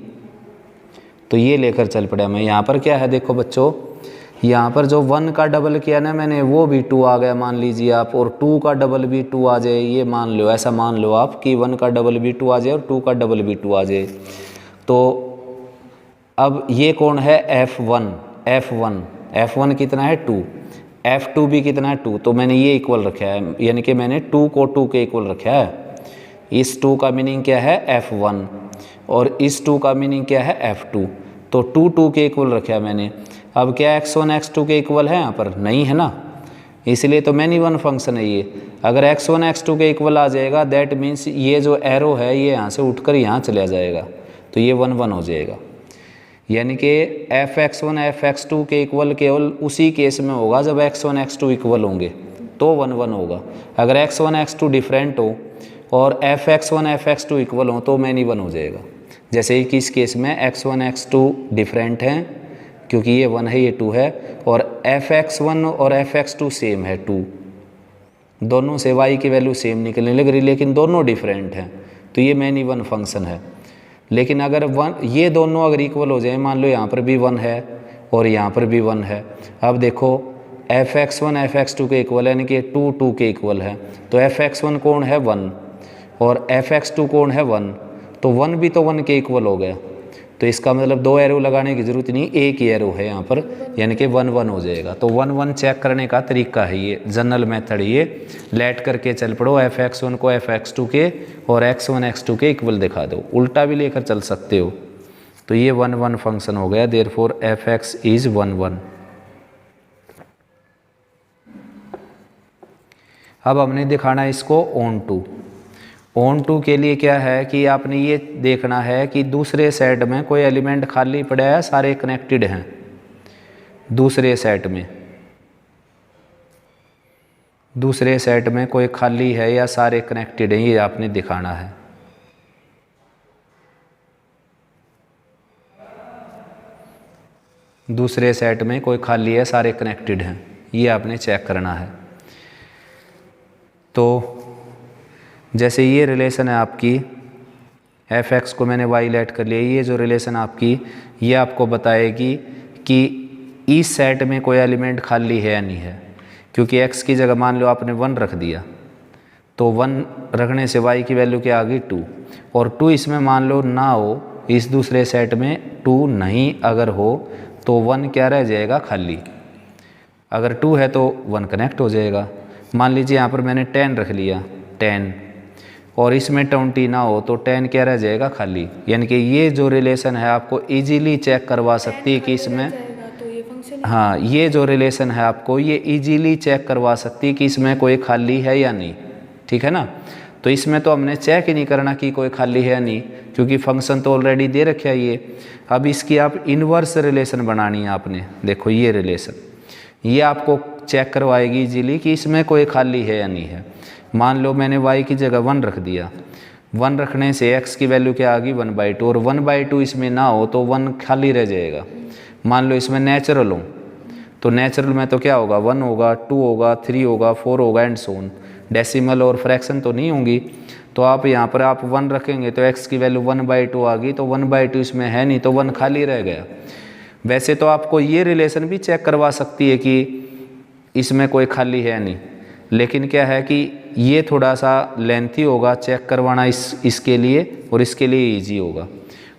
तो ये लेकर चल पड़ा मैं। यहाँ पर क्या है, देखो बच्चों, यहाँ पर जो 1 का डबल किया ना मैंने, वो भी 2 आ गया मान लीजिए आप, और 2 का डबल भी 2 आ जाए, ये मान लो, ऐसा मान लो आप कि 1 का डबल भी 2 आ जाए और 2 का डबल भी 2 आ जाए। तो अब ये कौन है, F1 कितना है 2, F2 भी कितना है 2, तो मैंने ये इक्वल रखा है, यानी कि मैंने 2 को 2 के इक्वल रखा है। इस 2 का मीनिंग क्या है, F1, और इस 2 का मीनिंग क्या है, F2, तो 2 के इक्वल रखा है मैंने। अब क्या x1 x2 के इक्वल है, यहाँ पर नहीं है ना, इसलिए तो मैनी वन फंक्शन है ये। अगर x1 x2 के इक्वल आ जाएगा, दैट मीन्स ये जो एरो है ये यहाँ से उठकर यहाँ चला जाएगा, तो ये 1 1 हो जाएगा। यानी कि fx1 fx2 के इक्वल केवल उसी केस में होगा जब x1 x2 इक्वल होंगे, तो 1 1 होगा। अगर x1 x2 डिफरेंट हो और fx1 fx2 इक्वल हो तो मैनी वन हो जाएगा। जैसे कि इस केस में x1 x2 डिफरेंट हैं, क्योंकि ये 1 है ये 2 है, और fx1 और fx2 सेम है 2, दोनों से y की वैल्यू सेम निकलने लग रही, लेकिन दोनों डिफरेंट हैं, तो ये मैनी वन फंक्शन है। लेकिन अगर 1 ये दोनों अगर इक्वल हो जाए, मान लो यहाँ पर भी 1 है और यहाँ पर भी 1 है, अब देखो fx1 fx2 के इक्वल है, यानी कि 2 2 के इक्वल है, तो fx1 कौन है 1 और fx2 कौन है 1, तो 1 भी तो 1 के इक्वल हो गया। तो इसका मतलब 2 एरो लगाने की ज़रूरत नहीं, एक ही एरो है यहाँ पर, यानी कि 1 1 हो जाएगा। तो 1 1 चेक करने का तरीका है ये, जनरल मेथड ये। लेट करके चल पड़ो, fx1 को fx2 के और x1 x2 के इक्वल दिखा दो, उल्टा भी लेकर चल सकते हो। तो ये 1 1 फंक्शन हो गया, देयरफॉर fx इज़ 1 1। अब हमने दिखाना है इसको ऑन टू के लिए क्या है कि आपने ये देखना है कि दूसरे सेट में कोई एलिमेंट खाली पड़ा है, सारे कनेक्टेड हैं। दूसरे सेट में कोई खाली है या सारे कनेक्टेड हैं, ये आपने दिखाना है। दूसरे सेट में कोई खाली है, सारे कनेक्टेड हैं, ये आपने चेक करना है। तो जैसे ये रिलेशन है आपकी, fx को मैंने y लेट कर लिया, ये जो रिलेशन आपकी ये आपको बताएगी कि इस सेट में कोई एलिमेंट खाली है या नहीं है। क्योंकि x की जगह मान लो आपने 1 रख दिया, तो 1 रखने से y की वैल्यू क्या आ गई 2, और 2 इसमें मान लो ना हो, इस दूसरे सेट में 2 नहीं अगर हो तो 1 क्या रह जाएगा, खाली। अगर 2 है तो 1 कनेक्ट हो जाएगा। मान लीजिए यहाँ पर मैंने 10 रख लिया, 10, और इसमें 20 ना हो तो 10 क्या रह जाएगा, खाली। यानी कि ये जो रिलेशन है आपको इजीली चेक करवा सकती है कि इसमें, हाँ ये जो रिलेशन है आपको ये इजीली चेक करवा सकती है कि इसमें कोई खाली है या नहीं, ठीक है ना। तो इसमें तो हमने चेक ही नहीं करना कि कोई खाली है या नहीं, क्योंकि फंक्शन तो ऑलरेडी दे रखा है ये। अब इसकी आप इन्वर्स रिलेशन बनानी है आपने। देखो ये रिलेशन, ये आपको चेक करवाएगी इजीली कि इसमें कोई खाली है या नहीं है। मान लो मैंने y की जगह 1 रख दिया, 1 रखने से x की वैल्यू क्या आ गई 1/2, और 1/2 इसमें ना हो तो 1 खाली रह जाएगा। मान लो इसमें नेचुरल हो तो नेचुरल में तो क्या होगा, 1 होगा, 2 होगा, 3 होगा, 4 होगा एंड सो ऑन। डेसिमल और फ्रैक्शन तो नहीं होंगी, तो आप यहाँ पर आप 1 रखेंगे तो x की वैल्यू 1/2 आ गई, तो 1/2 इसमें है नहीं तो 1 खाली रह गया। वैसे तो आपको ये रिलेशन भी चेक करवा सकती है कि इसमें कोई खाली है नहीं, लेकिन क्या है कि ये थोड़ा सा लेंथी होगा चेक करवाना इसके लिए, और इसके लिए इजी होगा।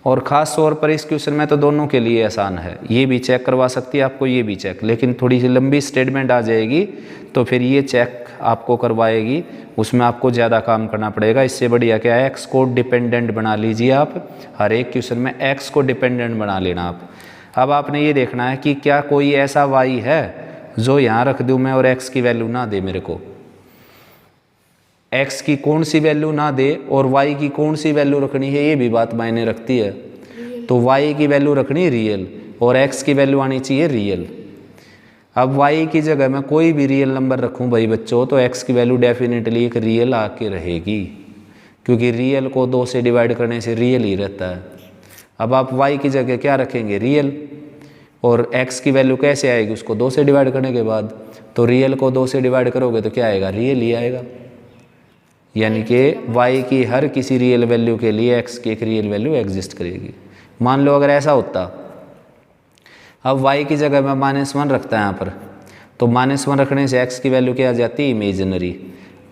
और ख़ास तौर पर इस क्वेश्चन में तो दोनों के लिए आसान है, ये भी चेक करवा सकती है आपको, ये भी चेक, लेकिन थोड़ी सी लंबी स्टेटमेंट आ जाएगी तो फिर ये चेक आपको करवाएगी, उसमें आपको ज़्यादा काम करना पड़ेगा। इससे बढ़िया क्या है, एक्स को डिपेंडेंट बना लीजिए आप, हर एक क्वेश्चन में एक्स को डिपेंडेंट बना लेना आप। अब आपने ये देखना है कि क्या कोई ऐसा वाई है जो यहाँ रख दूँ मैं और एक्स की वैल्यू ना दे मेरे को, x की कौन सी वैल्यू ना दे और y की कौन सी वैल्यू रखनी है, ये भी बात मायने रखती है। तो y की वैल्यू रखनी रियल और x की वैल्यू आनी चाहिए रियल। अब y की जगह मैं कोई भी रियल नंबर रखूं भाई बच्चों, तो x की वैल्यू डेफिनेटली एक रियल आके रहेगी, क्योंकि रियल को 2 से डिवाइड करने से रियल ही रहता है। अब आप y की जगह क्या रखेंगे, रियल, और x की वैल्यू कैसे आएगी, उसको 2 से डिवाइड करने के बाद, तो रियल को 2 से डिवाइड करोगे तो क्या आएगा, रियल ही आएगा। यानी कि y की हर किसी रियल वैल्यू के लिए x की एक रियल वैल्यू एग्जिस्ट करेगी। मान लो अगर ऐसा होता, अब y की जगह मैं -1 रखता है यहाँ पर, तो -1 रखने से x की वैल्यू क्या आ जाती है, इमेजिनरी।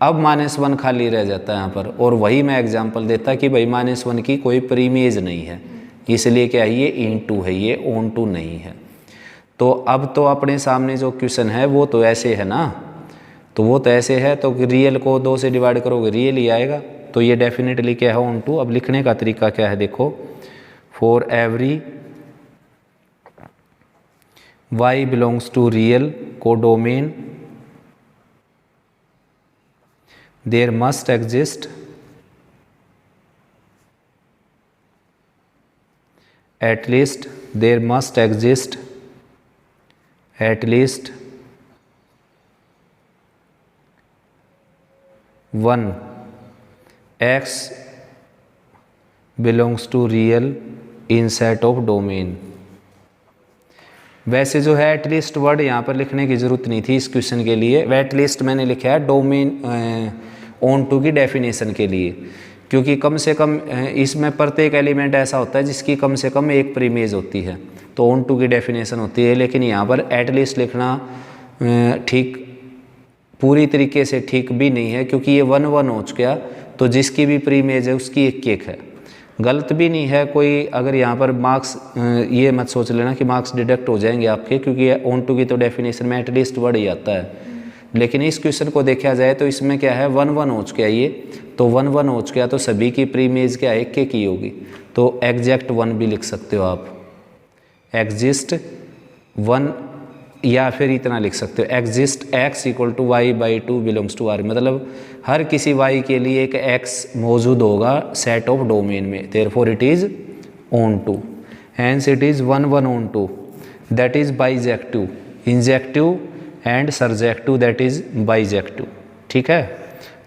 अब -1 खाली रह जाता है यहाँ पर, और वही मैं एग्जांपल देता कि भाई -1 की कोई प्रीमेज नहीं है, इसलिए क्या है, ये इनटू है, ये ऑन टू नहीं है। तो अब तो अपने सामने जो क्वेश्चन है वो तो ऐसे है ना, तो वो तो ऐसे है, तो रियल को 2 से डिवाइड करोगे रियल ही आएगा, तो ये डेफिनेटली क्या है, ऑन टू। अब लिखने का तरीका क्या है, देखो, for every y belongs to real codomain there must exist at least there must exist at least one x belongs to real in set of domain। वैसे जो है एटलीस्ट वर्ड यहाँ पर लिखने की ज़रूरत नहीं थी इस क्वेश्चन के लिए, वह एटलीस्ट मैंने लिखा है डोमेन ऑन टू की डेफिनेशन के लिए, क्योंकि कम से कम इसमें प्रत्येक एलिमेंट ऐसा होता है जिसकी कम से कम एक प्रीमेज होती है, तो ऑन टू की डेफिनेशन होती है। लेकिन यहाँ पर एटलीस्ट लिखना ठीक पूरी तरीके से ठीक भी नहीं है, क्योंकि ये 1 1 हो चुका, तो जिसकी भी प्रीमेज है उसकी एक है। गलत भी नहीं है कोई, अगर यहाँ पर मार्क्स ये मत सोच लेना कि मार्क्स डिडक्ट हो जाएंगे आपके, क्योंकि ऑन टू की तो डेफिनेशन में एटलीस्ट वर्ड ही आता है। लेकिन इस क्वेश्चन को देखा जाए तो इसमें क्या है, 1 1 हो चुका ये, तो 1 1 हो चुका तो सभी की प्रीमेज क्या एक की होगी, तो एग्जैक्ट 1 भी लिख सकते हो आप, एग्जिस्ट 1, या फिर इतना लिख सकते हो, exist x equal to y by 2 belongs to R, मतलब हर किसी y के लिए एक x मौजूद होगा सेट ऑफ डोमेन में, therefore it is onto, hence it is 1 1 onto, that is bijective, injective and surjective, that is bijective. ठीक है,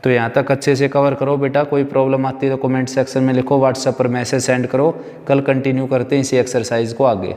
तो यहाँ तक अच्छे से कवर करो बेटा, कोई प्रॉब्लम आती है तो कमेंट सेक्शन में लिखो, व्हाट्सएप पर मैसेज सेंड करो, कल कंटिन्यू करते हैं इसी एक्सरसाइज को आगे।